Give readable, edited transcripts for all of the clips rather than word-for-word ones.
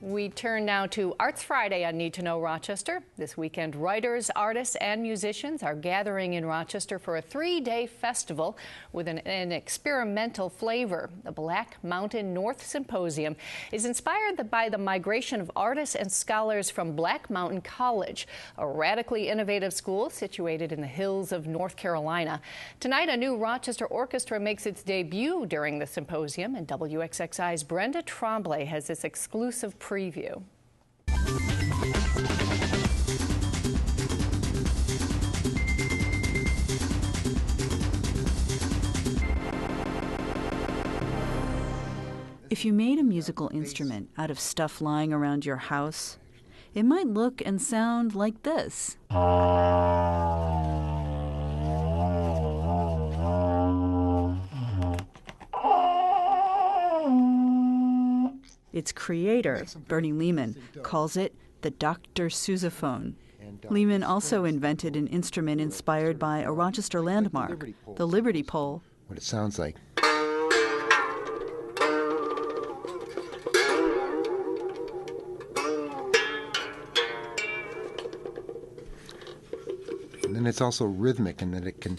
We turn now to Arts Friday on Need to Know Rochester. This weekend, writers, artists, and musicians are gathering in Rochester for a 3-day festival with an experimental flavor. The Black Mountain North Symposium is inspired by the migration of artists and scholars from Black Mountain College, a radically innovative school situated in the hills of North Carolina. Tonight, a new Rochester orchestra makes its debut during the symposium, and WXXI's Brenda Tremblay has this exclusive preview. If you made a musical instrument out of stuff lying around your house, it might look and sound like this. Its creator, Bernie Lehman, calls it the Dr. Sousaphone. Lehman also invented an instrument inspired by a Rochester landmark, the Liberty Pole. What it sounds like. And then it's also rhythmic in that it can...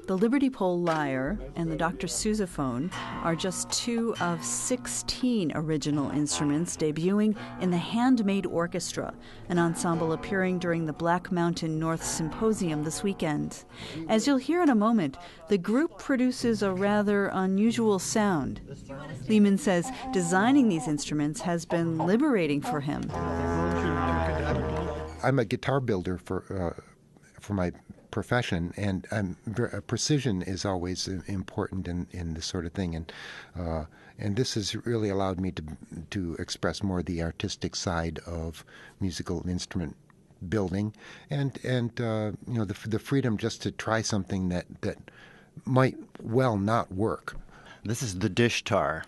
The Liberty Pole lyre and the Dr. Sousaphone are just 2 of 16 original instruments debuting in the Handmade Orchestra, an ensemble appearing during the Black Mountain North Symposium this weekend. As you'll hear in a moment, the group produces a rather unusual sound. Lehman says designing these instruments has been liberating for him. I'm a guitar builder for my profession, and precision is always important in this sort of thing, and this has really allowed me to express more the artistic side of musical instrument building, and the freedom just to try something that might well not work. This is the dish tar.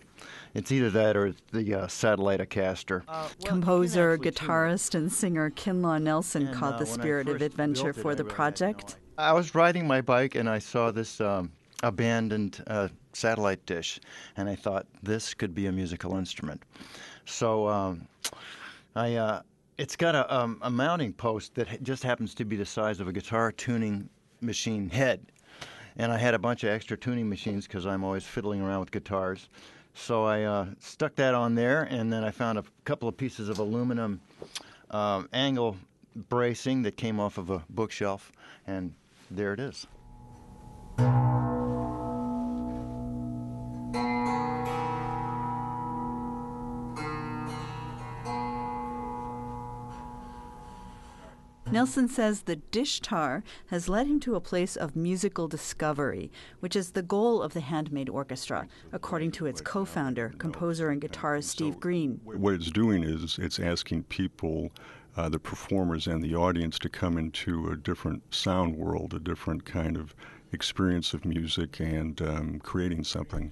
It's either that or the Satellite-Caster. Composer, guitarist, and singer Kinlaw Nelson caught the spirit of adventure for the project. I was riding my bike and I saw this abandoned satellite dish, and I thought this could be a musical instrument. So it's got a mounting post that just happens to be the size of a guitar tuning machine head. And I had a bunch of extra tuning machines because I'm always fiddling around with guitars. So I stuck that on there, and then I found a couple of pieces of aluminum angle bracing that came off of a bookshelf, and there it is. Nelson says the dish tar has led him to a place of musical discovery, which is the goal of the Handmade Orchestra, according to its co-founder, composer and guitarist Steve Green. What it's doing is it's asking people, the performers and the audience, to come into a different sound world, a different kind of experience of music, and creating something.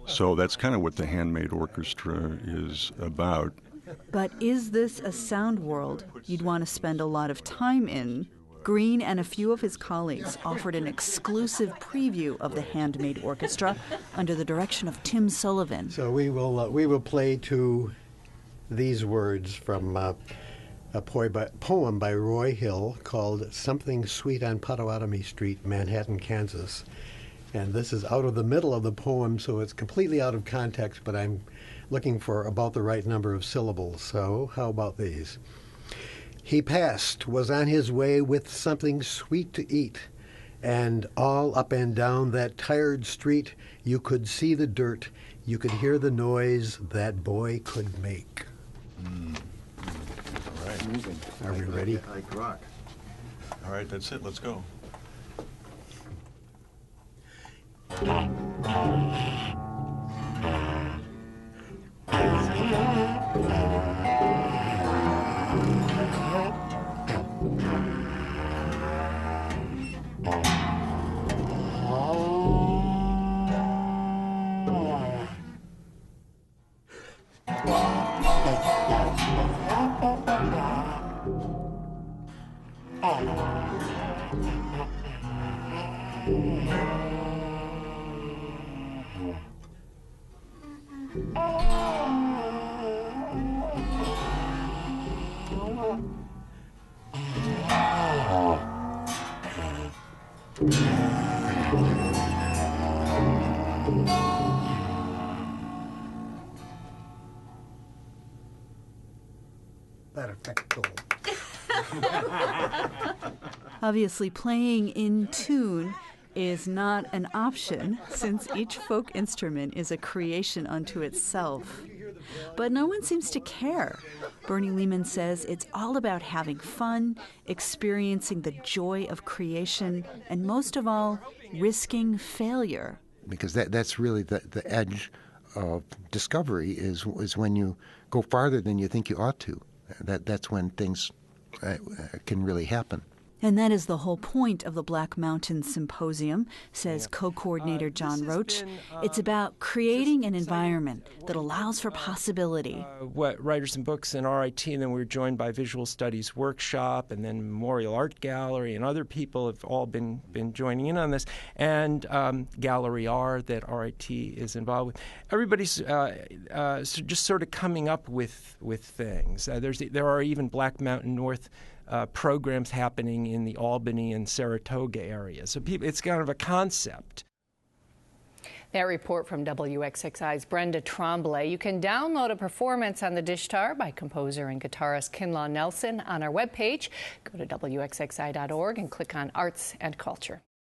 So that's kind of what the Handmade Orchestra is about. But is this a sound world you'd want to spend a lot of time in? Green and a few of his colleagues offered an exclusive preview of the Handmade Orchestra under the direction of Tim Sullivan. So we will play to these words from a poem by Roy Hill called "Something Sweet on Potawatomi Street, Manhattan, Kansas." And this is out of the middle of the poem, so it's completely out of context, but I'm looking for about the right number of syllables. So how about these? He passed, was on his way with something sweet to eat, and all up and down that tired street you could see the dirt, you could hear the noise that boy could make. All right. Are we ready? Like rock. All right, that's it. Let's go. Perfecto. Obviously, playing in tune is not an option since each folk instrument is a creation unto itself. But no one seems to care. Bernie Lehman says it's all about having fun, experiencing the joy of creation, and most of all, risking failure. Because that's really the edge of discovery is when you go farther than you think you ought to. That's when things can really happen. And that is the whole point of the Black Mountain Symposium, says co-coordinator John Roach. It's about creating an environment that allows for possibility. What Writers and Books and RIT, and then we were joined by Visual Studies Workshop, and then Memorial Art Gallery, and other people have all been joining in on this, and Gallery R that RIT is involved with. Everybody's just sort of coming up with things. There are even Black Mountain North programs happening in the Albany and Saratoga area. So it's kind of a concept. That report from WXXI's Brenda Tremblay. You can download a performance on the Dishtar by composer and guitarist Kinlaw Nelson on our webpage. Go to WXXI.org and click on Arts and Culture.